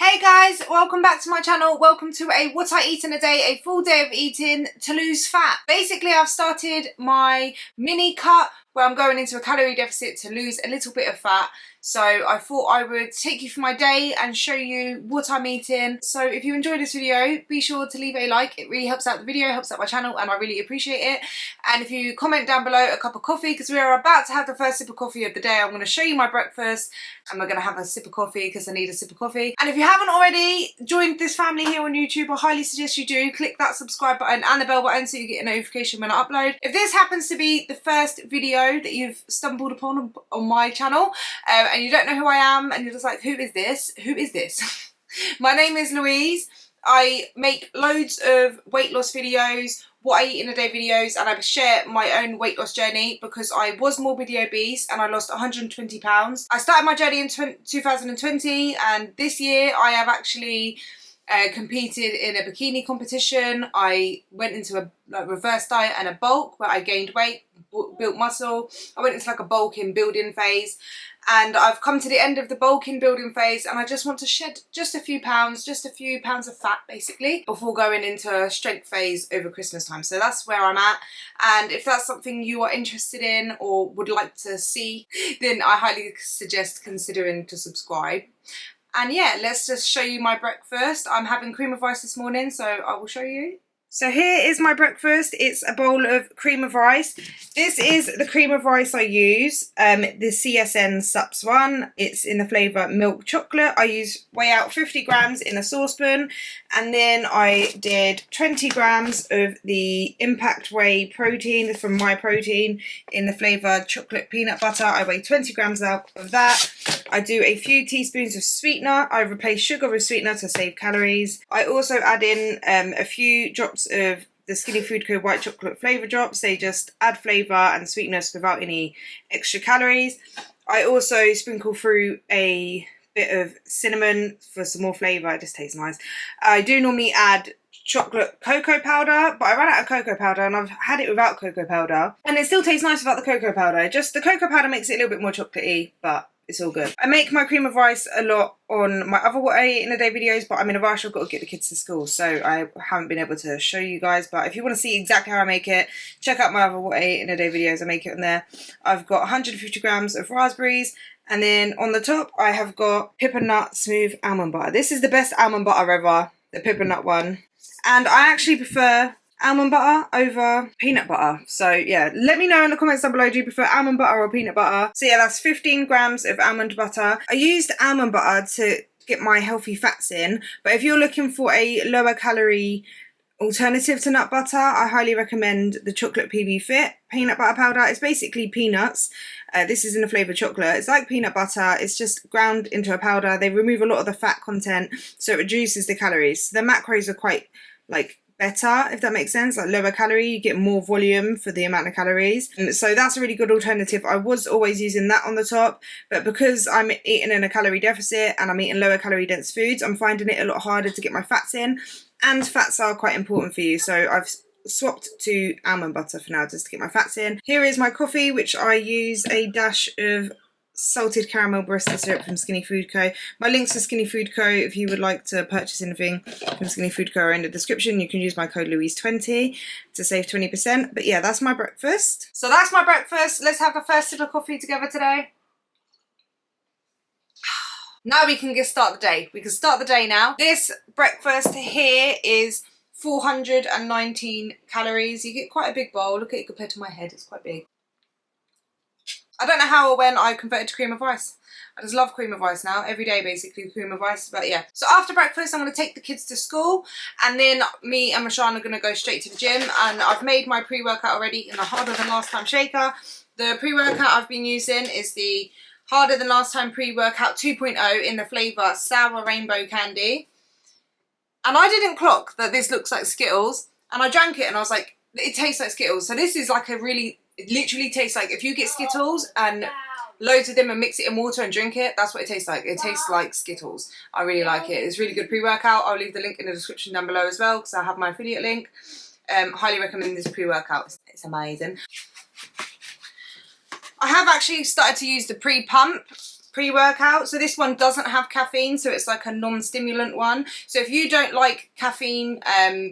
Hey guys, welcome back to my channel. Welcome to a what I eat in a day, a full day of eating to lose fat. Basically, I've started my mini cut where I'm going into a calorie deficit to lose a little bit of fat. So I thought I would take you through my day and show you what I'm eating. So if you enjoyed this video, be sure to leave a like. It really helps out the video, helps out my channel, and I really appreciate it. And if you comment down below a cup of coffee, because we are about to have the first sip of coffee of the day. I'm going to show you my breakfast and we're going to have a sip of coffee because I need a sip of coffee. And if you haven't already joined this family here on YouTube, I highly suggest you do. Click that subscribe button and the bell button so you get a notification when I upload. If this happens to be the first video that you've stumbled upon on my channel, and you don't know who I am and you're just like, who is this? Who is this? My name is Louise. I make loads of weight loss videos, what I eat in a day videos, and I share my own weight loss journey because I was morbidly obese and I lost 120 pounds. I started my journey in 2020, and this year I have actually competed in a bikini competition. I went into a reverse diet and a bulk where I gained weight, built muscle. I went into like a bulking building phase, and I've come to the end of the bulking building phase, and I just want to shed just a few pounds of fat basically before going into a strength phase over Christmas time. So that's where I'm at, and if that's something you are interested in or would like to see, then I highly suggest considering to subscribe. And yeah, let's just show you my breakfast. I'm having cream of rice this morning, so I will show you. So here is my breakfast. It's a bowl of cream of rice. This is the cream of rice I use, the CSN Sups one. It's in the flavour milk chocolate. I weigh out 50 grams in a saucepan, and then I did 20 grams of the Impact Whey protein from My Protein in the flavour chocolate peanut butter. I weigh 20 grams out of that. I do a few teaspoons of sweetener. I replace sugar with sweetener to save calories. I also add in a few drops of the Skinny Food Co white chocolate flavour drops. They just add flavour and sweetness without any extra calories. I also sprinkle through a bit of cinnamon for some more flavour. It just tastes nice. I do normally add chocolate cocoa powder, but I ran out of cocoa powder and I've had it without cocoa powder, and it still tastes nice without the cocoa powder. Just the cocoa powder makes it a little bit more chocolatey, but it's all good. I make my cream of rice a lot on my other what I eat in a day videos, but I'm in a rush. I've got to get the kids to school, so I haven't been able to show you guys. But if you want to see exactly how I make it, check out my other what I eat in a day videos. I make it on there. I've got 150 grams of raspberries, and then on the top I have got Pippa Nut Smooth Almond Butter. This is the best almond butter ever, the Pippa Nut one. And I actually prefer almond butter over peanut butter. So yeah, let me know in the comments down below, do you prefer almond butter or peanut butter? So yeah, that's 15 grams of almond butter. I used almond butter to get my healthy fats in, but if you're looking for a lower calorie alternative to nut butter, I highly recommend the Chocolate PB Fit peanut butter powder. It's basically peanuts. This is in the flavour chocolate. It's like peanut butter, it's just ground into a powder. They remove a lot of the fat content, so it reduces the calories. The macros are quite like better, if that makes sense, like lower calorie, you get more volume for the amount of calories, and so that's a really good alternative. I was always using that on the top, but because I'm eating in a calorie deficit and I'm eating lower calorie dense foods, I'm finding it a lot harder to get my fats in, and fats are quite important for you, so I've swapped to almond butter for now just to get my fats in. Here is my coffee, which I use a dash of salted caramel barista syrup from Skinny Food Co. My links to Skinny Food Co, if you would like to purchase anything from Skinny Food Co, are in the description. You can use my code Louise20 to save 20%. But yeah, that's my breakfast. So that's my breakfast. Let's have the first sip of coffee together today. Now we can start the day. We can start the day now. This breakfast here is 419 calories. You get quite a big bowl. Look at it compared to my head. It's quite big. I don't know how or when I converted to cream of rice. I just love cream of rice now. Every day, basically, cream of rice. But yeah. So after breakfast, I'm going to take the kids to school. And then me and Mashan are going to go straight to the gym. And I've made my pre-workout already in the Harder Than Last Time shaker. The pre-workout I've been using is the Harder Than Last Time pre-workout 2.0 in the flavour Sour Rainbow Candy. And I didn't clock that this looks like Skittles. And I drank it and I was like, it tastes like Skittles. So this is like a really... It literally tastes like if you get Skittles and loads of them and mix it in water and drink it, that's what it tastes like. It tastes like Skittles. I really like it. It's really good pre-workout. I'll leave the link in the description down below as well because I have my affiliate link. Highly recommend this pre-workout. It's amazing. I have actually started to use the pre-pump pre-workout. So this one doesn't have caffeine, so it's like a non-stimulant one. So if you don't like caffeine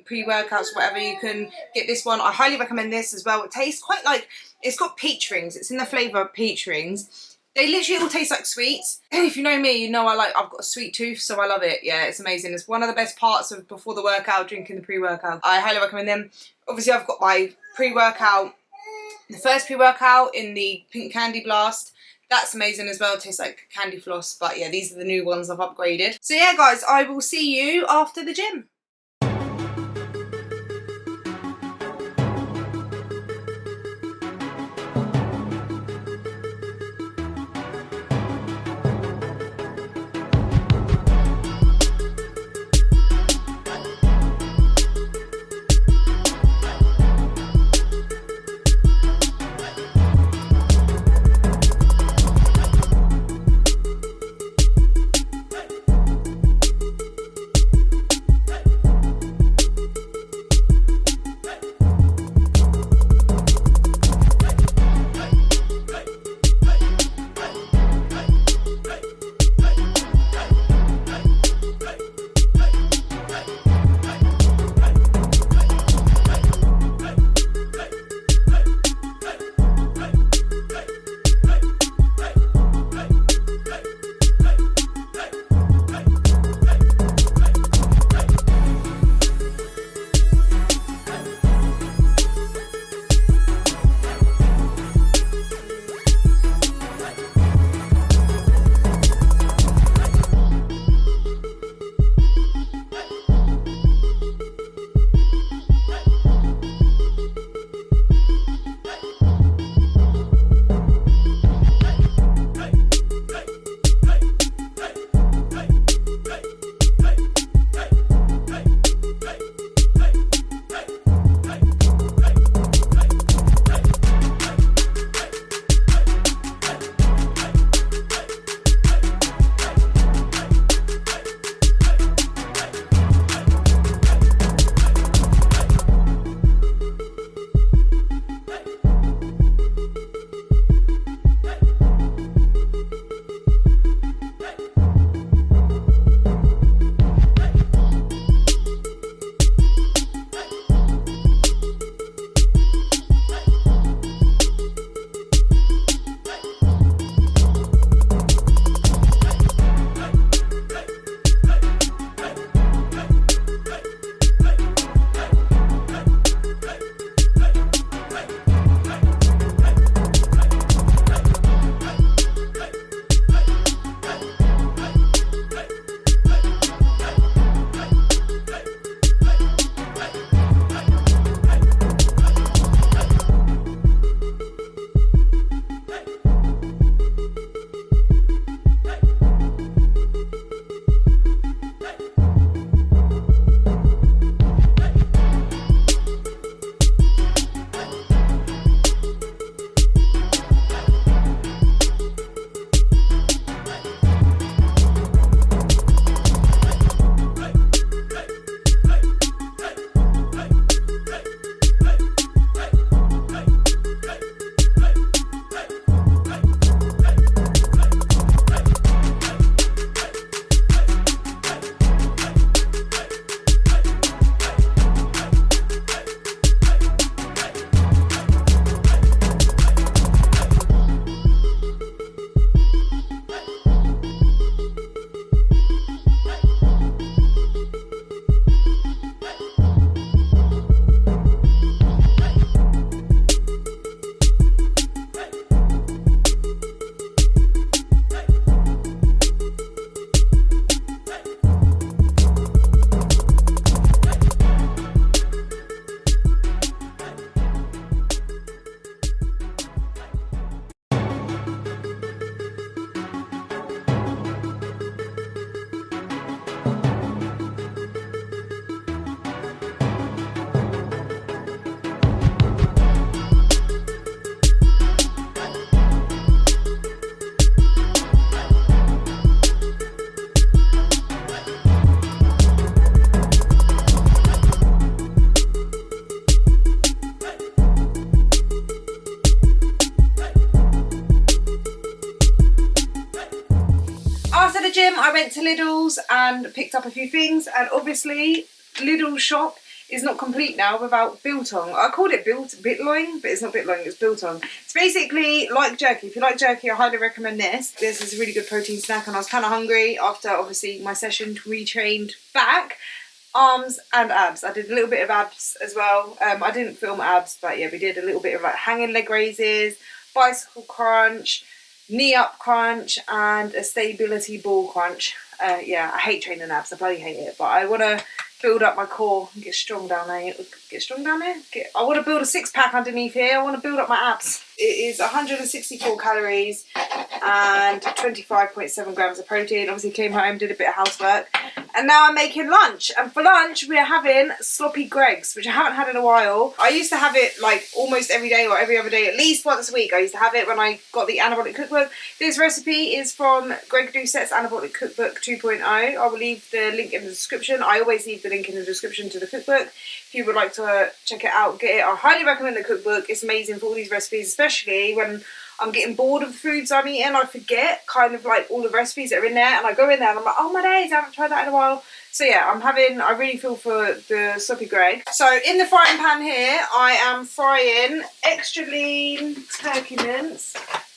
pre-workouts, whatever, you can get this one. I highly recommend this as well. It tastes quite like, it's got peach rings. It's in the flavour of peach rings. They literally all taste like sweets. If you know me, you know I've got a sweet tooth, so I love it. Yeah, it's amazing. It's one of the best parts of before the workout, drinking the pre-workout. I highly recommend them. Obviously, I've got my pre-workout, the first pre-workout in the Pink Candy Blast. That's amazing as well. It tastes like candy floss. But yeah, these are the new ones I've upgraded. So yeah, guys, I will see you after the gym. and picked up a few things, and obviously Lidl shop is not complete now without biltong. I called it bitloin, but it's not bitloin, it's biltong. It's basically like jerky. If you like jerky, I highly recommend this. This is a really good protein snack, and I was kind of hungry after obviously my session to retrained back. Arms and abs. I did a little bit of abs as well. I didn't film abs, but yeah, we did a little bit of like hanging leg raises, bicycle crunch, knee up crunch, and a stability ball crunch. Yeah, I hate training abs. I bloody hate it, but I want to build up my core and get strong down there. I want to build a six-pack underneath here. I want to build up my abs. It is 164 calories and 25.7 grams of protein. Obviously came home, did a bit of housework, and now I'm making lunch. And for lunch we are having sloppy Greggs, which I haven't had in a while. I used to have it like almost every day or every other day, at least once a week. I used to have it when I got the Anabolic Cookbook. This recipe is from Greg Doucette's Anabolic Cookbook 2.0. I will leave the link in the description. I always leave the link in the description to the cookbook. If you would like to check it out, get it. I highly recommend the cookbook. It's amazing for all these recipes, especially when I'm getting bored of the foods I'm eating. I forget kind of like all the recipes that are in there, and I go in there and I'm like, oh my days, I haven't tried that in a while. So yeah, I really feel for the sloppy Greg. So in the frying pan here, I am frying extra lean turkey mince,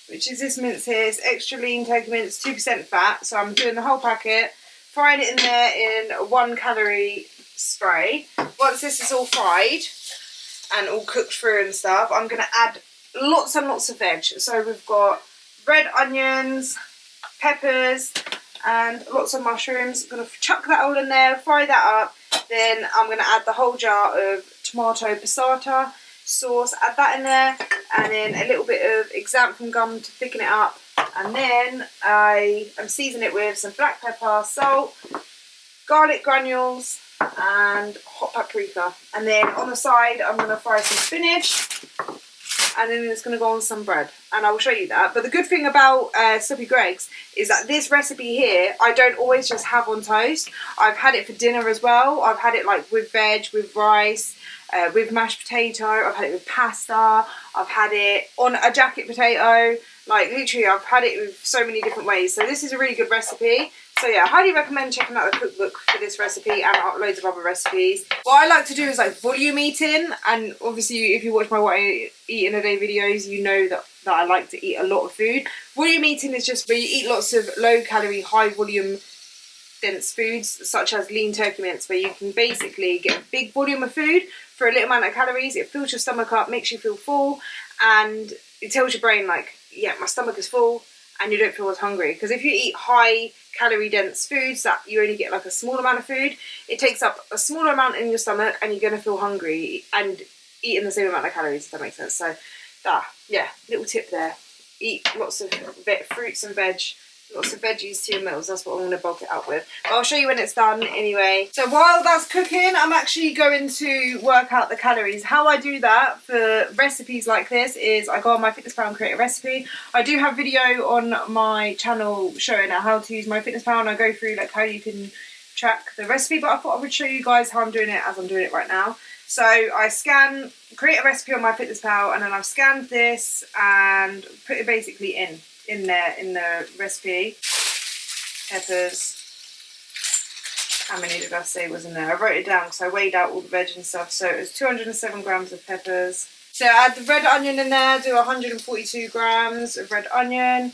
which is this mince here. It's extra lean turkey mince, 2% fat. So I'm doing the whole packet, frying it in there in a 1 calorie spray. Once this is all fried and all cooked through and stuff, I'm going to add lots and lots of veg. So we've got red onions, peppers, and lots of mushrooms. I'm going to chuck that all in there, fry that up. Then I'm going to add the whole jar of tomato passata sauce, add that in there, and then a little bit of xanthan gum to thicken it up. And then I am seasoning it with some black pepper, salt, garlic granules, and hot paprika. And then on the side, I'm going to fry some spinach, and then it's going to go on some bread, and I will show you that. But the good thing about sloppy Greggs is that this recipe here, I don't always just have on toast. I've had it for dinner as well. I've had it like with veg, with rice, with mashed potato. I've had it with pasta. I've had it on a jacket potato. Like literally, I've had it with so many different ways. So this is a really good recipe. So yeah, I highly recommend checking out the cookbook for this recipe and loads of other recipes. What I like to do is like volume eating, and obviously if you watch my what I eat in a day videos, you know that I like to eat a lot of food. Volume eating is just where you eat lots of low calorie, high volume dense foods, such as lean turkey mince, where you can basically get a big volume of food for a little amount of calories. It fills your stomach up, makes you feel full, and it tells your brain like, yeah, my stomach is full, and you don't feel as hungry. Because if you eat high calorie dense foods that you only get like a small amount of food, it takes up a smaller amount in your stomach and you're going to feel hungry and eating the same amount of calories, if that makes sense. So yeah, little tip there. Eat lots of fruits and veg, lots of veggies to your meals. That's what I'm going to bulk it out with. But I'll show you when it's done anyway. So while that's cooking, I'm actually going to work out the calories. How I do that for recipes like this is I go on MyFitnessPal and create a recipe. I do have video on my channel showing how to use MyFitnessPal, and I go through like how you can track the recipe, but I thought I would show you guys how I'm doing it as I'm doing it right now. So I create a recipe on MyFitnessPal, and then I've scanned this and put it basically in the recipe. Peppers. How many did I say was in there? I wrote it down because I weighed out all the veg and stuff. So it was 207 grams of peppers. So I add the red onion in there, do 142 grams of red onion,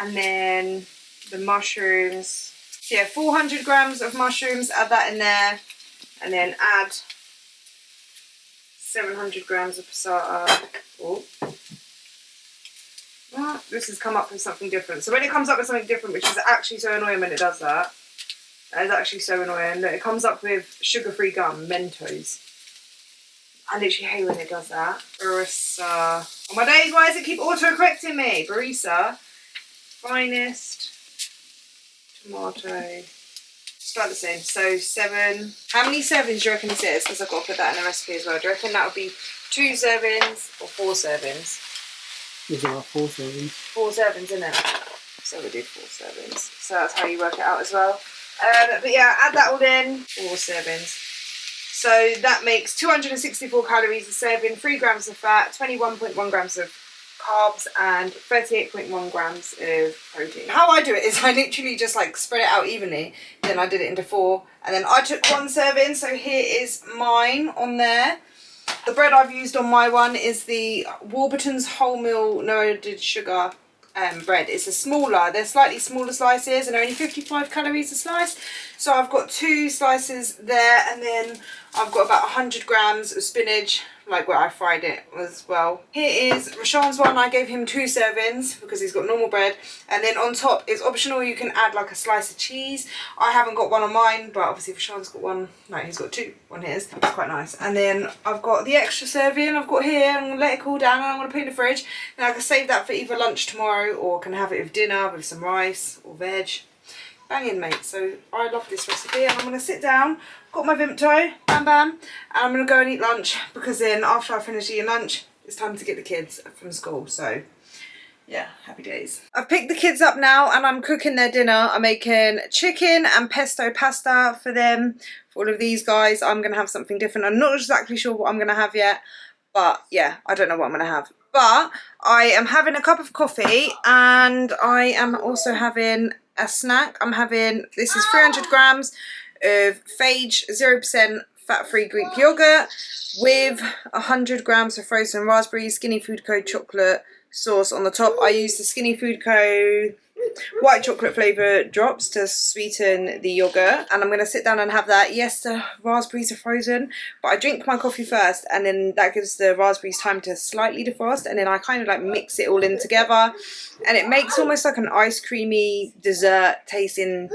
and then the mushrooms. So yeah, 400 grams of mushrooms, add that in there, and then add 700 grams of passata. Oh. Well, this has come up with something different. So when it comes up with something different, which is actually so annoying when it does that, that is actually so annoying, that it comes up with sugar-free gum, Mentos. I literally hate when it does that. Barista. Oh my days, why does it keep auto-correcting me? Barista. Finest. Tomato. It's about the same. So 7. How many servings do you reckon this is? Because I've got to put that in the recipe as well. Do you reckon that would be 2 servings or 4 servings? There's about 4 servings. 4 servings, isn't it? So we did 4 servings. So that's how you work it out as well. But yeah, add that all in. 4 servings. So that makes 264 calories a serving, 3 grams of fat, 21.1 grams of carbs and 38.1 grams of protein. How I do it is I literally just like spread it out evenly. Then I did it into 4 and then I took 1 serving. So here is mine on there. The bread I've used on my one is the Warburton's wholemeal no added sugar bread. It's they're slightly smaller slices and only 55 calories a slice. So I've got 2 slices there and then I've got about 100 grams of spinach, like where I fried it as well. Here is Rashawn's one. I gave him 2 servings because he's got normal bread. And then on top, it's optional, you can add like a slice of cheese. I haven't got one on mine, but obviously Rashawn's got one. No, he's got 2 on his. It's quite nice. And then I've got the extra serving I've got here. I'm gonna let it cool down and I'm gonna put it in the fridge. And I can save that for either lunch tomorrow or can have it with dinner with some rice or veg. Banging, mate. So I love this recipe and I'm going to sit down, got my Vimto, bam bam, and I'm going to go and eat lunch because then after I finish eating lunch it's time to get the kids from school. So yeah, happy days. I've picked the kids up now and I'm cooking their dinner. I'm making chicken and pesto pasta for them. For all of these guys I'm going to have something different. I'm not exactly sure what I'm going to have yet, but yeah, I don't know what I'm going to have. But I am having a cup of coffee and I am also having a snack. I'm having, this is 300 grams of Phage 0% fat-free Greek yogurt with 100 grams of frozen raspberries, Skinny Food Co chocolate sauce on the top. I use the Skinny Food Co white chocolate flavour drops to sweeten the yogurt and I'm going to sit down and have that. Yes, the raspberries are frozen, but I drink my coffee first and then that gives the raspberries time to slightly defrost and then I kind of like mix it all in together and it makes almost like an ice creamy dessert tasting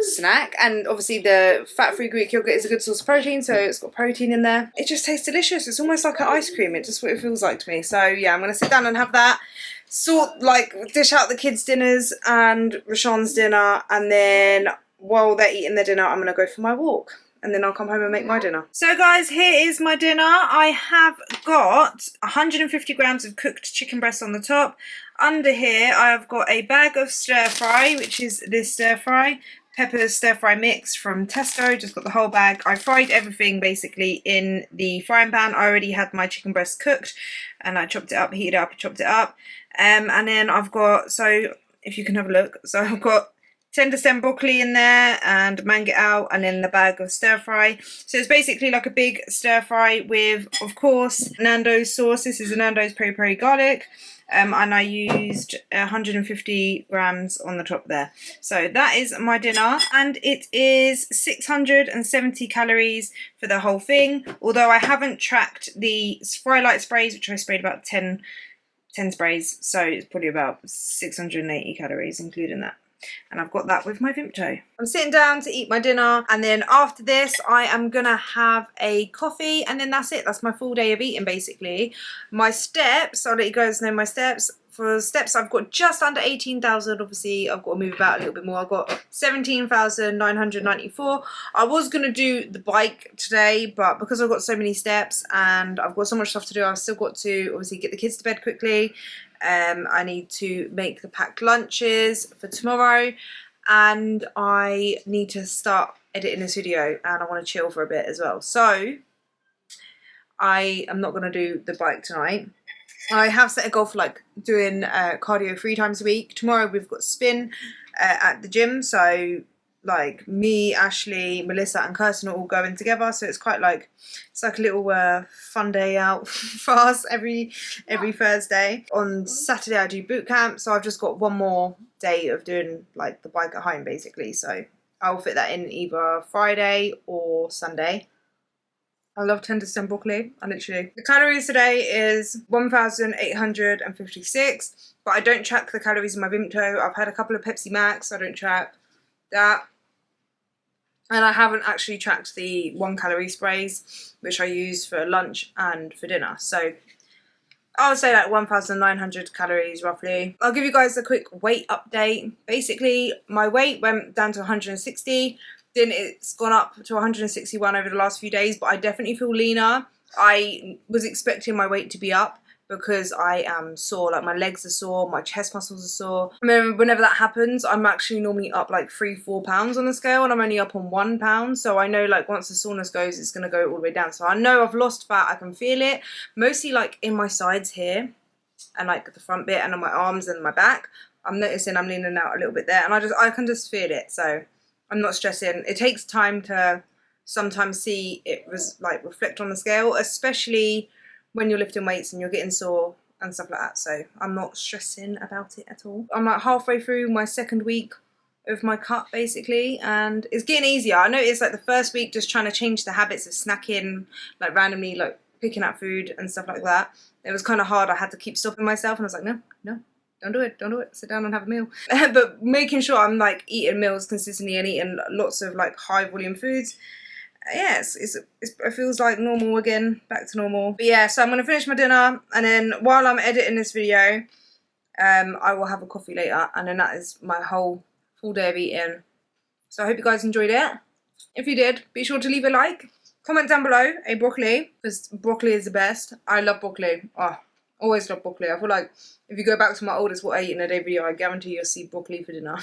snack. And obviously the fat-free Greek yogurt is a good source of protein, so it's got protein in there. It just tastes delicious. It's almost like an ice cream. It's just what it feels like to me. So yeah, I'm going to sit down and have that. Dish out the kids' dinners and Rashawn's dinner, and then while they're eating their dinner I'm going to go for my walk and then I'll come home and make my dinner. So guys, here is my dinner. I have got 150 grams of cooked chicken breast on the top. Under here I've got a bag of stir fry, which is this stir fry. Pepper's stir fry mix from Testo, just got the whole bag. I fried everything basically in the frying pan. I already had my chicken breast cooked and I chopped it up, heated it up, chopped it up. And then I've got, so if you can have a look, so I've got tender stem broccoli in there and manged out and then the bag of stir fry. So it's basically like a big stir fry with, of course, Nando's sauce. This is a Nando's peri peri garlic. And I used 150 grams on the top there. So that is my dinner and it is 670 calories for the whole thing. Although I haven't tracked the Frylight sprays, which I sprayed about 10 sprays. So it's probably about 680 calories including that. And I've got that with my Vimto. I'm sitting down to eat my dinner and then after this I am gonna have a coffee and then that's it. That's my full day of eating basically. My steps, I'll let you guys know my steps. For steps I've got just under 18,000. Obviously I've got to move about a little bit more. I've got 17,994. I was going to do the bike today, but because I've got so many steps and I've got so much stuff to do, I've still got to obviously get the kids to bed quickly. I need to make the packed lunches for tomorrow and I need to start editing this video and I want to chill for a bit as well. So I am not going to do the bike tonight. I have set a goal for like doing cardio 3 times a week. Tomorrow we've got spin at the gym, so like me, Ashley, Melissa and Kirsten are all going together, so it's quite like, it's like a little fun day out for us every Thursday. On Saturday I do boot camp, so I've just got one more day of doing like the bike at home basically, so I'll fit that in either Friday or Sunday. I love tender stem broccoli. The calories today is 1,856, but I don't track the calories in my Vimto. I've had a couple of Pepsi Max, so I don't track that. And I haven't actually tracked the 1 calorie sprays, which I use for lunch and for dinner. So I would say like 1,900 calories roughly. I'll give you guys a quick weight update. Basically, my weight went down to 160. Then it's gone up to 161 over the last few days, but I definitely feel leaner. I was expecting my weight to be up because I am sore, like my legs are sore, my chest muscles are sore. I mean, whenever that happens, I'm actually normally up like 3-4 pounds on the scale and I'm only up on 1 pound. So I know like once the soreness goes, it's gonna go all the way down. So I know I've lost fat, I can feel it. Mostly like in my sides here. and like the front bit and on my arms and my back. I'm noticing I'm leaning out a little bit there, and I can just feel it, so I'm not stressing. It takes time to sometimes see it was like reflect on the scale, especially when you're lifting weights and you're getting sore and stuff like that, so I'm not stressing about it at all. I'm like halfway through my second week of my cut basically, and it's getting easier. I noticed like the first week just trying to change the habits of snacking, like randomly like picking up food and stuff like that. It was kind of hard. I had to keep stopping myself, and I was like, no, don't do it, sit down and have a meal. But making sure I'm like eating meals consistently and eating lots of like high volume foods, yes, it feels like normal again, back to normal. But yeah, so I'm gonna finish my dinner, and then while I'm editing this video, I will have a coffee later, and then that is my whole full day of eating. So I hope you guys enjoyed it. If you did, be sure to leave a like, comment down below a broccoli, because broccoli is the best. I love broccoli. Oh, always love broccoli. I feel like if you go back to my oldest what I eat in a day video, I guarantee you'll see broccoli for dinner.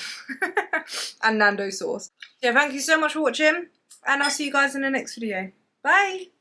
And Nando sauce. Yeah, thank you so much for watching, and I'll see you guys in the next video. Bye!